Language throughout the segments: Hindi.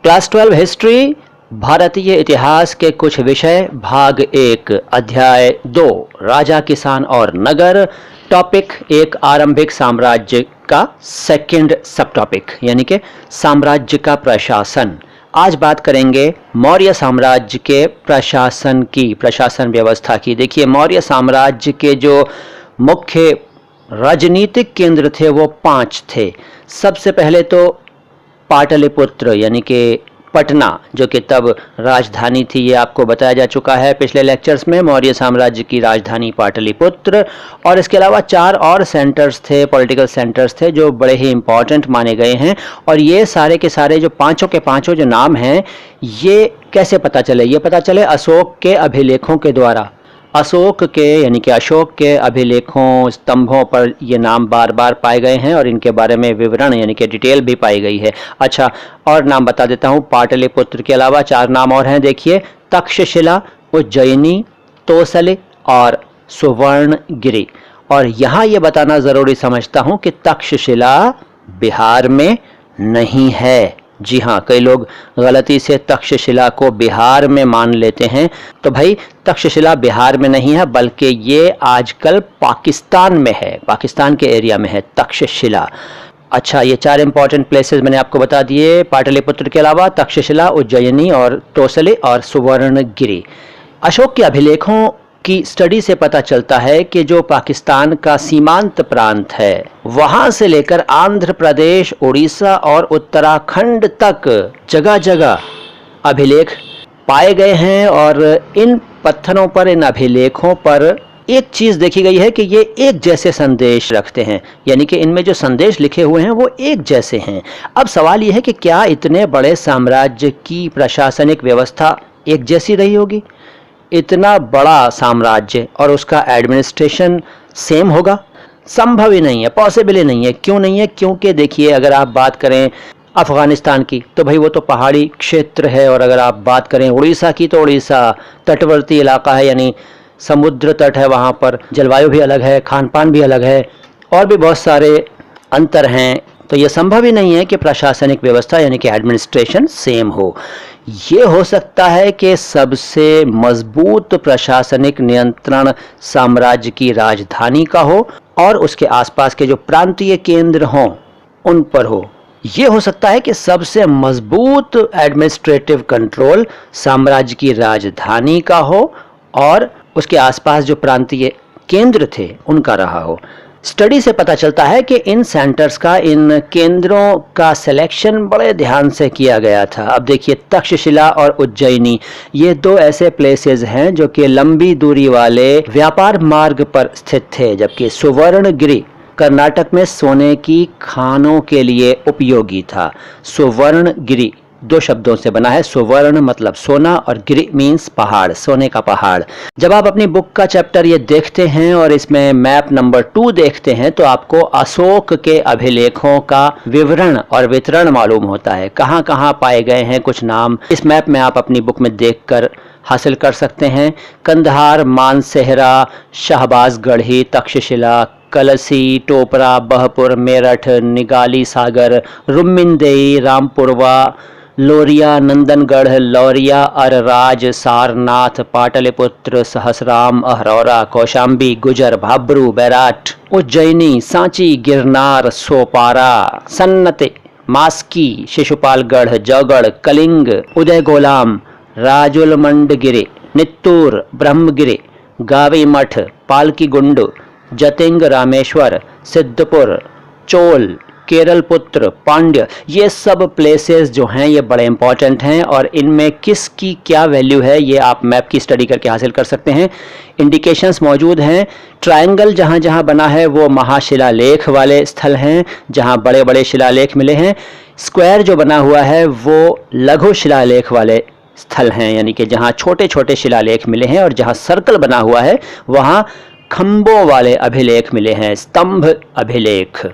क्लास 12 हिस्ट्री, भारतीय इतिहास के कुछ विषय, भाग 1, अध्याय 2, राजा, किसान और नगर। टॉपिक 1, आरंभिक साम्राज्य का सेकंड सब टॉपिक यानी कि साम्राज्य का प्रशासन। आज बात करेंगे मौर्य साम्राज्य के प्रशासन व्यवस्था की। देखिए, मौर्य साम्राज्य के जो मुख्य राजनीतिक केंद्र थे वो 5 थे। सबसे पहले तो पाटलिपुत्र यानी कि पटना, जो कि तब राजधानी थी, ये आपको बताया जा चुका है पिछले लेक्चर्स में। मौर्य साम्राज्य की राजधानी पाटलिपुत्र, और इसके अलावा 4 और सेंटर्स थे, पॉलिटिकल सेंटर्स थे, जो बड़े ही इंपॉर्टेंट माने गए हैं। और ये सारे के सारे जो पांचों के पांचों जो नाम हैं, ये कैसे पता चले? ये पता चले अशोक के अभिलेखों के द्वारा। अशोक के यानी कि अशोक के अभिलेखों, स्तंभों पर ये नाम बार बार पाए गए हैं और इनके बारे में विवरण यानी कि डिटेल भी पाई गई है। अच्छा, और नाम बता देता हूँ। पाटलिपुत्र के अलावा 4 नाम और हैं। देखिए, तक्षशिला, उज्जयिनी, तोसले और सुवर्णगिरी। और यहाँ ये बताना ज़रूरी समझता हूँ कि तक्षशिला बिहार में नहीं है। जी हाँ, कई लोग गलती से तक्षशिला को बिहार में मान लेते हैं। तो भाई, तक्षशिला बिहार में नहीं है, बल्कि ये आजकल पाकिस्तान में है, पाकिस्तान के एरिया में है तक्षशिला। अच्छा, ये 4 इंपॉर्टेंट प्लेसेस मैंने आपको बता दिए। पाटलिपुत्र के अलावा तक्षशिला, उज्जयिनी और तोसले और सुवर्णगिरी। अशोक के अभिलेखों की स्टडी से पता चलता है कि जो पाकिस्तान का सीमांत प्रांत है, वहां से लेकर आंध्र प्रदेश, उड़ीसा और उत्तराखंड तक जगह जगह अभिलेख पाए गए हैं। और इन पत्थरों पर, इन अभिलेखों पर एक चीज देखी गई है कि ये एक जैसे संदेश रखते हैं, यानी कि इनमें जो संदेश लिखे हुए हैं वो एक जैसे हैं। अब सवाल ये है कि क्या इतने बड़े साम्राज्य की प्रशासनिक व्यवस्था एक जैसी रही होगी? इतना बड़ा साम्राज्य और उसका एडमिनिस्ट्रेशन सेम होगा? संभव ही नहीं है, पॉसिबल ही नहीं है। क्यों नहीं है? क्योंकि देखिए, अगर आप बात करें अफगानिस्तान की तो भाई वो तो पहाड़ी क्षेत्र है, और अगर आप बात करें उड़ीसा की तो उड़ीसा तटवर्ती इलाका है, यानी समुद्र तट है, वहाँ पर जलवायु भी अलग है, खान पान भी अलग है, और भी बहुत सारे अंतर हैं। तो ये संभव ही नहीं है कि प्रशासनिक व्यवस्था यानी कि एडमिनिस्ट्रेशन सेम हो। ये हो सकता है कि सबसे मजबूत प्रशासनिक नियंत्रण साम्राज्य की राजधानी का हो और उसके आसपास के जो प्रांतीय केंद्र हों उन पर हो। ये हो सकता है कि सबसे मजबूत एडमिनिस्ट्रेटिव कंट्रोल साम्राज्य की राजधानी का हो और उसके आसपास जो प्रांतीय केंद्र थे उनका रहा हो। स्टडी से पता चलता है कि इन सेंटर्स का, इन केंद्रों का सिलेक्शन बड़े ध्यान से किया गया था। अब देखिए, तक्षशिला और उज्जयिनी, ये 2 ऐसे प्लेसेस हैं जो कि लंबी दूरी वाले व्यापार मार्ग पर स्थित थे, जबकि सुवर्णगिरी कर्नाटक में सोने की खानों के लिए उपयोगी था। सुवर्णगिरी 2 शब्दों से बना है। सुवर्ण मतलब सोना और गिरी मीन्स पहाड़, सोने का पहाड़। जब आप अपनी बुक का चैप्टर ये देखते हैं और इसमें मैप नंबर 2 देखते हैं तो आपको अशोक के अभिलेखों का विवरण और वितरण मालूम होता है, कहाँ कहाँ पाए गए हैं। कुछ नाम इस मैप में आप अपनी बुक में देखकर हासिल कर सकते हैं। कंधार, मानसेहरा, शहबाजगढ़ी, तक्षशिला, कलसी, टोपरा, बहपुर, मेरठ, निगाली सागर, रुम्मिनदेई, रामपुरवा, लोरिया, नंदनगढ़, लौरिया, अरराज, सारनाथ, पाटलिपुत्र, सहसराम, अहरौरा, कौशाम्बी, गुजर, भाब्रू, बैराट, उज्जयिनी, सांची, गिरनार, सोपारा, सन्नते, मास्की, शिशुपालगढ़, जौगढ़, कलिंग, उदयगोलाम, राजुलमंडगिरी, नित्तूर, ब्रह्मगिरी, गावी मठ, पालकीगुंड, जतिंग, रामेश्वर, सिद्धपुर, चोल, केरल पुत्र, पांड्य, ये सब प्लेसेस जो हैं ये बड़े इंपॉर्टेंट हैं और इनमें किसकी क्या वैल्यू है ये आप मैप की स्टडी करके हासिल कर सकते हैं। इंडिकेशंस मौजूद हैं। ट्रायंगल जहाँ जहाँ बना है वो महाशिलालेख वाले स्थल हैं जहाँ बड़े बड़े शिलालेख मिले हैं। स्क्वायर जो बना हुआ है वो लघु शिलालेख वाले स्थल हैं, यानी कि जहाँ छोटे छोटे शिलालेख मिले हैं, और जहाँ सर्कल बना हुआ है वहाँ खंभों वाले अभिलेख मिले हैं, स्तंभ अभिलेख।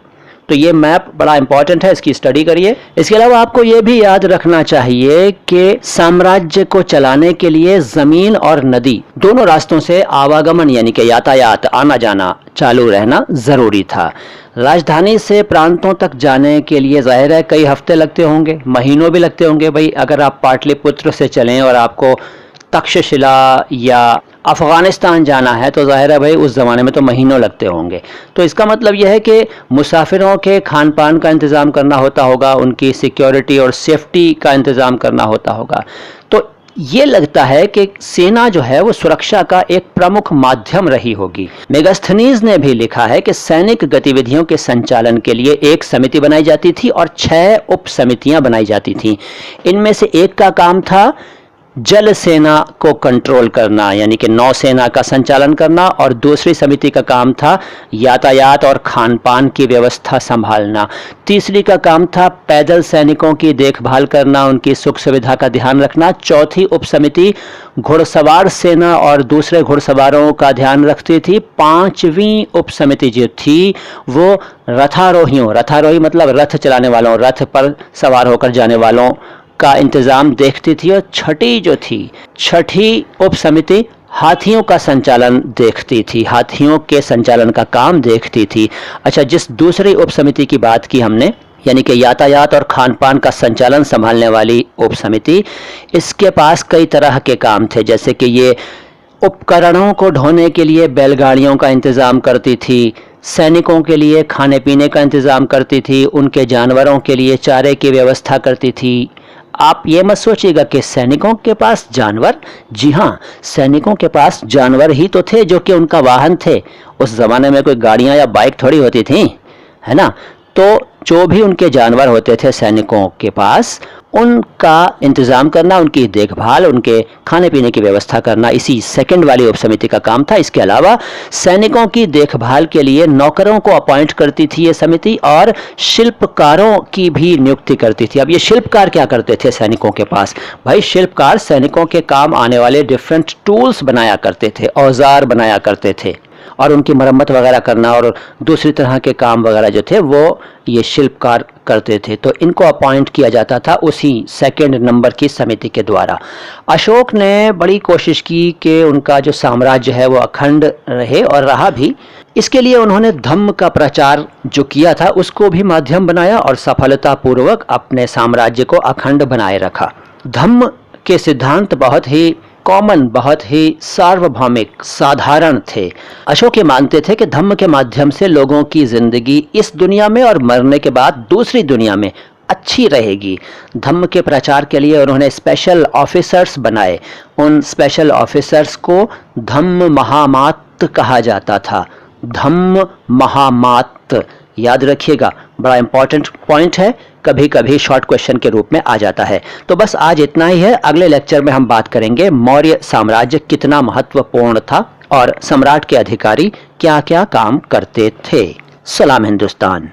तो ये मैप बड़ा इंपॉर्टेंट है, इसकी स्टडी करिए। इसके अलावा आपको ये भी याद रखना चाहिए कि साम्राज्य को चलाने के लिए जमीन और नदी दोनों रास्तों से आवागमन यानी कि यातायात, आना जाना चालू रहना जरूरी था। राजधानी से प्रांतों तक जाने के लिए जाहिर है कई हफ्ते लगते होंगे, महीनों भी लगते होंगे। भाई अगर आप पाटलिपुत्र से चलें और आपको तक्षशिला या अफ़गानिस्तान जाना है तो जाहिर है भाई उस ज़माने में तो महीनों लगते होंगे। तो इसका मतलब यह है कि मुसाफिरों के खान पान का इंतज़ाम करना होता होगा, उनकी सिक्योरिटी और सेफ्टी का इंतज़ाम करना होता होगा। तो ये लगता है कि सेना जो है वो सुरक्षा का एक प्रमुख माध्यम रही होगी। मेगास्थनीज ने भी लिखा है कि सैनिक गतिविधियों के संचालन के लिए एक समिति बनाई जाती थी और 6 उप समितियां बनाई जाती थी। इनमें से एक का काम था जल सेना को कंट्रोल करना यानी कि नौसेना का संचालन करना, और दूसरी समिति का काम था यातायात और खान पान की व्यवस्था संभालना। तीसरी का काम था पैदल सैनिकों की देखभाल करना, उनकी सुख सुविधा का ध्यान रखना। चौथी उप समिति घुड़सवार सेना और दूसरे घुड़सवारों का ध्यान रखती थी। 5वीं उप समिति जो थी वो रथारोही मतलब रथ चलाने वालों, रथ पर सवार होकर जाने वालों का इंतजाम देखती थी। और छठी उप समिति हाथियों का संचालन देखती थी, हाथियों के संचालन का काम देखती थी। अच्छा, जिस दूसरी उप समिति की बात की हमने यानी कि यातायात और खान पान का संचालन संभालने वाली उप समिति, इसके पास कई तरह के काम थे, जैसे कि ये उपकरणों को ढोने के लिए बैलगाड़ियों का इंतजाम करती थी, सैनिकों के लिए खाने पीने का इंतजाम करती थी, उनके जानवरों के लिए चारे की व्यवस्था करती थी। आप ये मत सोचिएगा कि सैनिकों के पास जानवर, जी हाँ, सैनिकों के पास जानवर ही तो थे जो कि उनका वाहन थे। उस ज़माने में कोई गाड़ियाँ या बाइक थोड़ी होती थी, है ना। तो जो भी उनके जानवर होते थे सैनिकों के पास, उनका इंतज़ाम करना, उनकी देखभाल, उनके खाने पीने की व्यवस्था करना इसी सेकंड वाली उप समिति का काम था। इसके अलावा सैनिकों की देखभाल के लिए नौकरों को अपॉइंट करती थी ये समिति, और शिल्पकारों की भी नियुक्ति करती थी। अब ये शिल्पकार क्या करते थे सैनिकों के पास? भाई शिल्पकार सैनिकों के काम आने वाले डिफरेंट टूल्स बनाया करते थे, औजार बनाया करते थे, और उनकी मरम्मत वगैरह करना और दूसरी तरह के काम वगैरह जो थे वो ये शिल्पकार करते थे। तो इनको अपॉइंट किया जाता था उसी सेकंड नंबर की समिति के द्वारा। अशोक ने बड़ी कोशिश की कि उनका जो साम्राज्य है वो अखंड रहे, और रहा भी। इसके लिए उन्होंने धम्म का प्रचार जो किया था उसको भी माध्यम बनाया और सफलतापूर्वक अपने साम्राज्य को अखंड बनाए रखा। धम्म के सिद्धांत बहुत ही कॉमन, बहुत ही सार्वभौमिक, साधारण थे। अशोक ये मानते थे कि धम्म के माध्यम से लोगों की जिंदगी इस दुनिया में और मरने के बाद दूसरी दुनिया में अच्छी रहेगी। धम्म के प्रचार के लिए उन्होंने स्पेशल ऑफिसर्स बनाए। उन स्पेशल ऑफिसर्स को धम्म महामात कहा जाता था। धम्म महामात याद रखिएगा, बड़ा इंपॉर्टेंट पॉइंट है, कभी कभी शॉर्ट क्वेश्चन के रूप में आ जाता है। तो बस आज इतना ही है। अगले लेक्चर में हम बात करेंगे मौर्य साम्राज्य कितना महत्वपूर्ण था और सम्राट के अधिकारी क्या क्या काम करते थे। सलाम हिंदुस्तान।